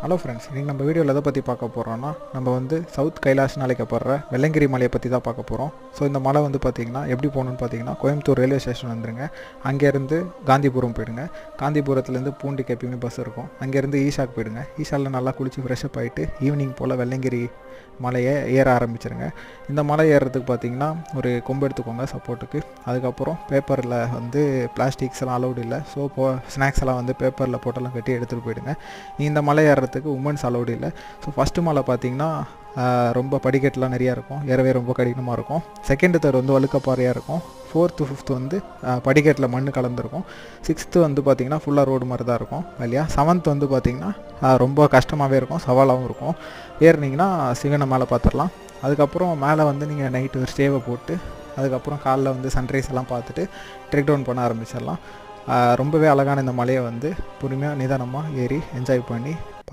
Hello friends, இன்றைக்கி நம்ம வீடியோவில் எதை பற்றி பார்க்க போகிறோன்னா, நம்ம வந்து சவுத் கைலாஷ்னு அழைக்கப்படுற வெள்ளங்கிரி மலையை பற்றி தான் பார்க்க போகிறோம். ஸோ இந்த மலை வந்து பார்த்திங்கன்னா எப்படி போகணுன்னு பார்த்தீங்கன்னா, கோயம்புத்தூர் ரயில்வே ஸ்டேஷன் வந்துருங்க. அங்கேருந்து காந்திபுரம் போயிடுங்க. காந்திபுரத்துலேருந்து பூண்டிக்கு எப்பயுமே பஸ் இருக்கும். அங்கேருந்து ஈஷாக்கு போயிடுங்க. ஈஷாவில் நல்லா குளித்து ஃப்ரெஷ்அப் ஆகிட்டு ஈவினிங் போல் வெள்ளங்கிரி மலையை ஏற ஆரம்பிச்சிருங்க. இந்த மலை ஏறுறதுக்கு பார்த்திங்கன்னா ஒரு கொம்பு எடுத்துக்கோங்க சப்போர்ட்டுக்கு. அதுக்கப்புறம் பேப்பரில் வந்து பிளாஸ்டிக்ஸ் எல்லாம் அலௌடு இல்லை. ஸோ ஸ்நாக்ஸ் எல்லாம் வந்து பேப்பரில் போட்டெல்லாம் கட்டி எடுத்துகிட்டு போயிடுங்க. இந்த மலை ஏறுறதுக்கு உமன்ஸ் அலௌடு இல்லை. ஸோ ஃபஸ்ட்டு மலை பார்த்திங்கன்னா ரொம்ப படிக்கட்டுலாம் நிறையா இருக்கும், ஏறவே ரொம்ப கடினமாக இருக்கும். செகண்டு தேர்ட் வந்து வழுக்கப்பாறையாக இருக்கும். 4th 5th வந்து படிக்கட்டில் மண் கலந்துருக்கும். 6th வந்து பார்த்திங்கன்னா ஃபுல்லாக ரோடு மாதிரி தான் இருக்கும் இல்லையா. 7th வந்து பார்த்திங்கன்னா ரொம்ப கஷ்டமாகவே இருக்கும், சவாலாகவும் இருக்கும். ஏறினீங்கன்னா சிவனை மேலே பார்த்துடலாம். அதுக்கப்புறம் மேலே வந்து நீங்கள் நைட்டு ஒரு ஸ்டேவை போட்டு அதுக்கப்புறம் காலைல வந்து சன்ரைஸ் எல்லாம் பார்த்துட்டு ட்ரெக் டவுன் பண்ண ஆரம்பிச்சிடலாம். ரொம்பவே அழகான இந்த மலையை வந்து பொறுமையாக நிதானமாக ஏறி என்ஜாய் பண்ணி